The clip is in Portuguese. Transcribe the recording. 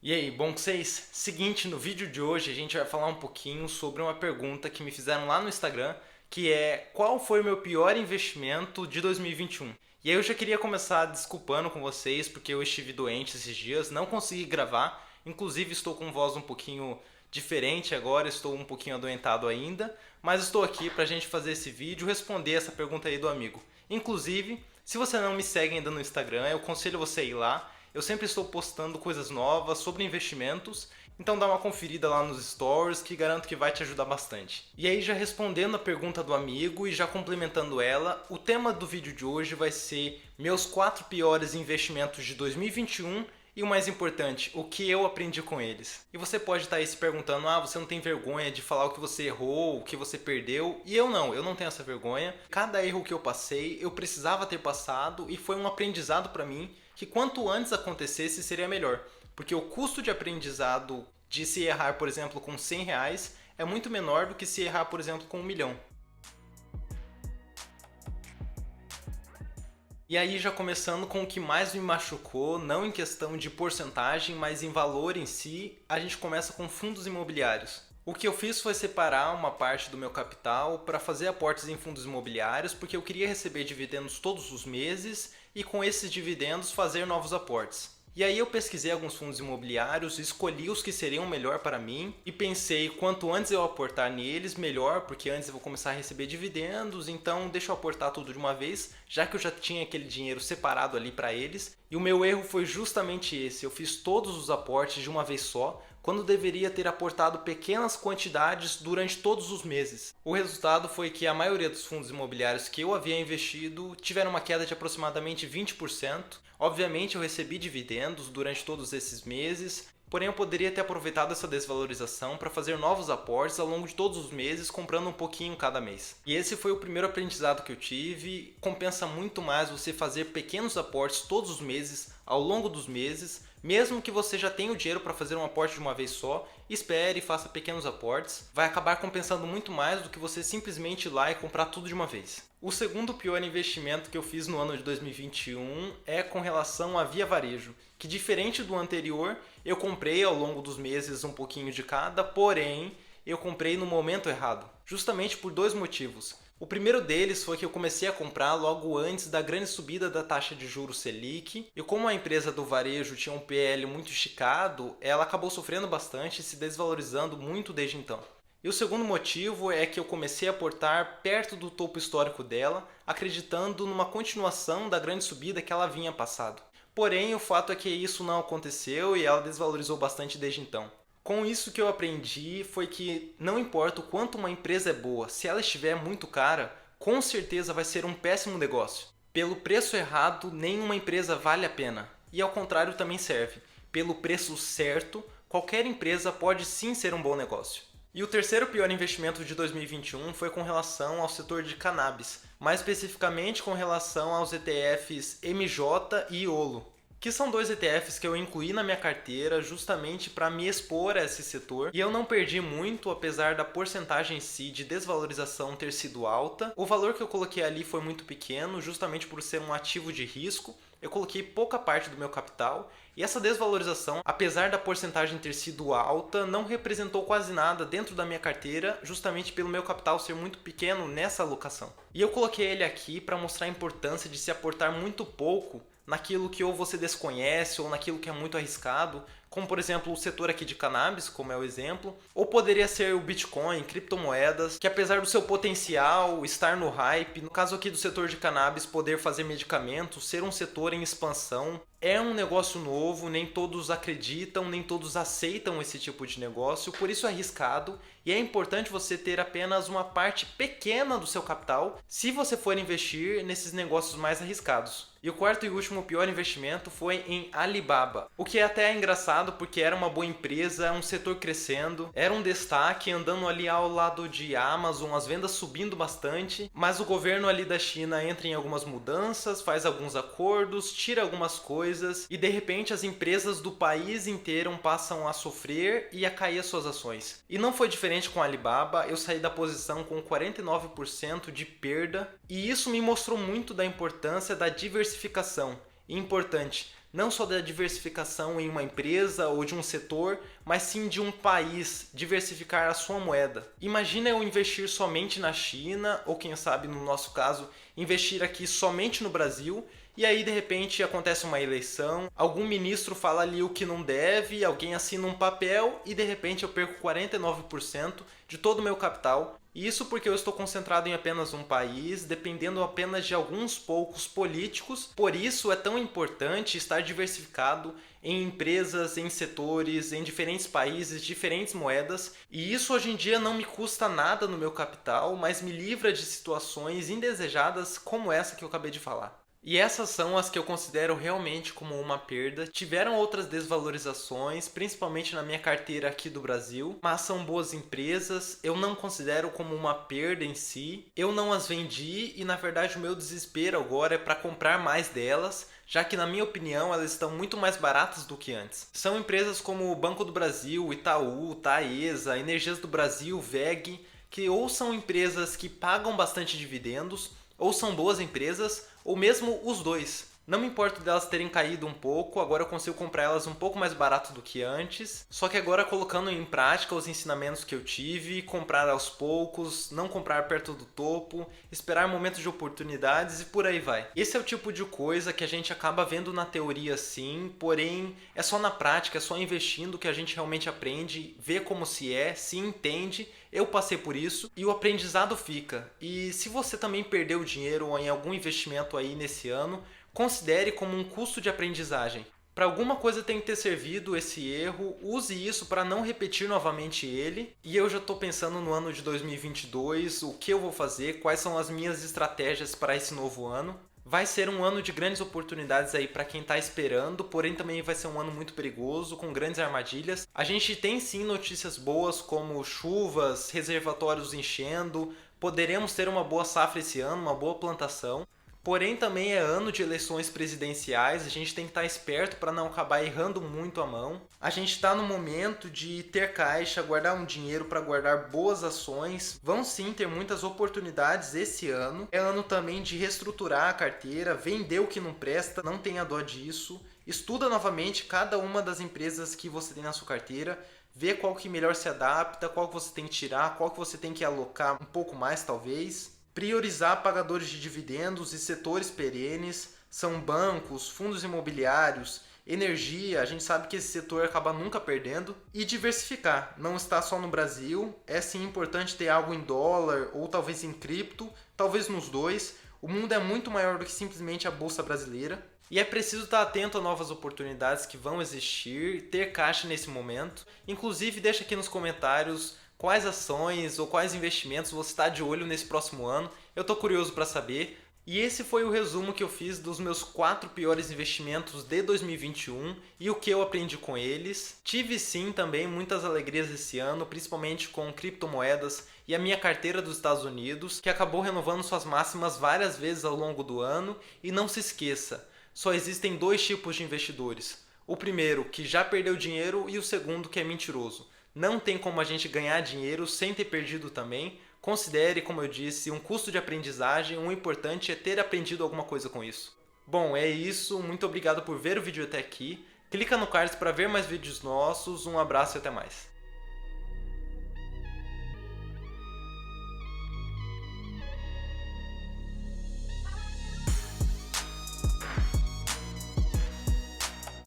E aí, bom com vocês? Seguinte, no vídeo de hoje a gente vai falar um pouquinho sobre uma pergunta que me fizeram lá no Instagram, que é: qual foi o meu pior investimento de 2021? E aí eu já queria começar desculpando com vocês porque eu estive doente esses dias, não consegui gravar, inclusive estou com voz um pouquinho diferente agora, estou um pouquinho adoentado ainda, mas estou aqui para a gente fazer esse vídeo e responder essa pergunta aí do amigo. Inclusive, se você não me segue ainda no Instagram, eu aconselho você a ir lá. Eu sempre estou postando coisas novas sobre investimentos, então dá uma conferida lá nos stories que garanto que vai te ajudar bastante. E aí, já respondendo a pergunta do amigo e já complementando ela, o tema do vídeo de hoje vai ser meus 4 piores investimentos de 2021 e o mais importante, o que eu aprendi com eles. E você pode estar aí se perguntando: você não tem vergonha de falar o que você errou, o que você perdeu? E eu não tenho essa vergonha. Cada erro que eu passei, eu precisava ter passado e foi um aprendizado para mim que quanto antes acontecesse seria melhor. Porque o custo de aprendizado de se errar, por exemplo, com R$ 100 é muito menor do que se errar, por exemplo, com 1 milhão. E aí, já começando com o que mais me machucou, não em questão de porcentagem, mas em valor em si, a gente começa com fundos imobiliários. O que eu fiz foi separar uma parte do meu capital para fazer aportes em fundos imobiliários, porque eu queria receber dividendos todos os meses e com esses dividendos fazer novos aportes. E aí eu pesquisei alguns fundos imobiliários, escolhi os que seriam melhor para mim e pensei: quanto antes eu aportar neles, melhor, porque antes eu vou começar a receber dividendos, então deixa eu aportar tudo de uma vez, já que eu já tinha aquele dinheiro separado ali para eles. E o meu erro foi justamente esse: eu fiz todos os aportes de uma vez só, quando deveria ter aportado pequenas quantidades durante todos os meses. O resultado foi que a maioria dos fundos imobiliários que eu havia investido tiveram uma queda de aproximadamente 20%. Obviamente eu recebi dividendos durante todos esses meses, porém eu poderia ter aproveitado essa desvalorização para fazer novos aportes ao longo de todos os meses, comprando um pouquinho cada mês. E esse foi o primeiro aprendizado que eu tive. Compensa muito mais você fazer pequenos aportes todos os meses, ao longo dos meses, mesmo que você já tenha o dinheiro para fazer um aporte de uma vez só. Espere e faça pequenos aportes. Vai acabar compensando muito mais do que você simplesmente ir lá e comprar tudo de uma vez. O segundo pior investimento que eu fiz no ano de 2021 é com relação à Via Varejo, que, diferente do anterior, eu comprei ao longo dos meses um pouquinho de cada, porém eu comprei no momento errado, justamente por dois motivos. O primeiro deles foi que eu comecei a comprar logo antes da grande subida da taxa de juros Selic, e como a empresa do varejo tinha um PL muito esticado, ela acabou sofrendo bastante e se desvalorizando muito desde então. E o segundo motivo é que eu comecei a aportar perto do topo histórico dela, acreditando numa continuação da grande subida que ela vinha passado. Porém, o fato é que isso não aconteceu e ela desvalorizou bastante desde então. Com isso, que eu aprendi foi que não importa o quanto uma empresa é boa, se ela estiver muito cara, com certeza vai ser um péssimo negócio. Pelo preço errado, nenhuma empresa vale a pena. E ao contrário também serve. Pelo preço certo, qualquer empresa pode sim ser um bom negócio. E o terceiro pior investimento de 2021 foi com relação ao setor de cannabis, mais especificamente com relação aos ETFs MJ e IOLO, que são dois ETFs que eu incluí na minha carteira justamente para me expor a esse setor, e eu não perdi muito, apesar da porcentagem em si de desvalorização ter sido alta. O valor que eu coloquei ali foi muito pequeno, justamente por ser um ativo de risco. Eu coloquei pouca parte do meu capital e essa desvalorização, apesar da porcentagem ter sido alta, não representou quase nada dentro da minha carteira, justamente pelo meu capital ser muito pequeno nessa alocação. E eu coloquei ele aqui para mostrar a importância de se aportar muito pouco naquilo que ou você desconhece ou naquilo que é muito arriscado, como por exemplo o setor aqui de cannabis, como é o exemplo, ou poderia ser o Bitcoin, criptomoedas, que apesar do seu potencial estar no hype, no caso aqui do setor de cannabis poder fazer medicamentos, ser um setor em expansão, é um negócio novo, nem todos acreditam, nem todos aceitam esse tipo de negócio, por isso é arriscado e é importante você ter apenas uma parte pequena do seu capital se você for investir nesses negócios mais arriscados. E o quarto e último pior investimento foi em Alibaba, o que é até engraçado porque era uma boa empresa, um setor crescendo, era um destaque, andando ali ao lado de Amazon, as vendas subindo bastante, mas o governo ali da China entra em algumas mudanças, faz alguns acordos, tira algumas coisas e de repente as empresas do país inteiro passam a sofrer e a cair as suas ações. E não foi diferente com a Alibaba, eu saí da posição com 49% de perda e isso me mostrou muito da importância da diversificação. E importante, não só da diversificação em uma empresa ou de um setor, mas sim de um país, diversificar a sua moeda. Imagina eu investir somente na China, ou quem sabe no nosso caso, investir aqui somente no Brasil, e aí de repente acontece uma eleição, algum ministro fala ali o que não deve, alguém assina um papel e de repente eu perco 49% de todo o meu capital. E isso porque eu estou concentrado em apenas um país, dependendo apenas de alguns poucos políticos. Por isso é tão importante estar diversificado em empresas, em setores, em diferentes países, diferentes moedas. E isso hoje em dia não me custa nada no meu capital, mas me livra de situações indesejadas como essa que eu acabei de falar. E essas são as que eu considero realmente como uma perda. Tiveram outras desvalorizações, principalmente na minha carteira aqui do Brasil, mas são boas empresas, eu não considero como uma perda em si. Eu não as vendi e na verdade o meu desespero agora é para comprar mais delas, já que na minha opinião elas estão muito mais baratas do que antes. São empresas como o Banco do Brasil, Itaú, Taesa, Energias do Brasil, WEG, que ou são empresas que pagam bastante dividendos, ou são boas empresas, ou mesmo os dois. Não me importo delas terem caído um pouco, agora eu consigo comprar elas um pouco mais barato do que antes. Só que agora colocando em prática os ensinamentos que eu tive, comprar aos poucos, não comprar perto do topo, esperar momentos de oportunidades e por aí vai. Esse é o tipo de coisa que a gente acaba vendo na teoria sim, porém é só na prática, é só investindo que a gente realmente aprende, vê como se entende. Eu passei por isso e o aprendizado fica. E se você também perdeu dinheiro em algum investimento aí nesse ano, considere como um custo de aprendizagem. Para alguma coisa tem que ter servido esse erro, use isso para não repetir novamente ele. E eu já estou pensando no ano de 2022, o que eu vou fazer, quais são as minhas estratégias para esse novo ano. Vai ser um ano de grandes oportunidades aí para quem está esperando, porém também vai ser um ano muito perigoso, com grandes armadilhas. A gente tem sim notícias boas como chuvas, reservatórios enchendo, poderemos ter uma boa safra esse ano, uma boa plantação. Porém também é ano de eleições presidenciais, a gente tem que estar esperto para não acabar errando muito a mão. A gente está no momento de ter caixa, guardar um dinheiro para guardar boas ações. Vão sim ter muitas oportunidades esse ano. É ano também de reestruturar a carteira, vender o que não presta, não tenha dó disso. Estuda novamente cada uma das empresas que você tem na sua carteira, vê qual que melhor se adapta, qual que você tem que tirar, qual que você tem que alocar um pouco mais talvez. Priorizar pagadores de dividendos e setores perenes, são bancos, fundos imobiliários, energia, a gente sabe que esse setor acaba nunca perdendo. E diversificar, não está só no Brasil, é sim importante ter algo em dólar ou talvez em cripto, talvez nos dois. O mundo é muito maior do que simplesmente a bolsa brasileira. E é preciso estar atento a novas oportunidades que vão existir, ter caixa nesse momento. Inclusive, deixa aqui nos comentários quais ações ou quais investimentos você está de olho nesse próximo ano. Eu estou curioso para saber. E esse foi o resumo que eu fiz dos meus 4 piores investimentos de 2021 e o que eu aprendi com eles. Tive sim também muitas alegrias esse ano, principalmente com criptomoedas e a minha carteira dos Estados Unidos, que acabou renovando suas máximas várias vezes ao longo do ano. E não se esqueça, só existem 2 tipos de investidores. O primeiro, que já perdeu dinheiro, e o segundo, que é mentiroso. Não tem como a gente ganhar dinheiro sem ter perdido também. Considere, como eu disse, um custo de aprendizagem. O importante é ter aprendido alguma coisa com isso. Bom, é isso. Muito obrigado por ver o vídeo até aqui. Clica no card para ver mais vídeos nossos. Um abraço e até mais.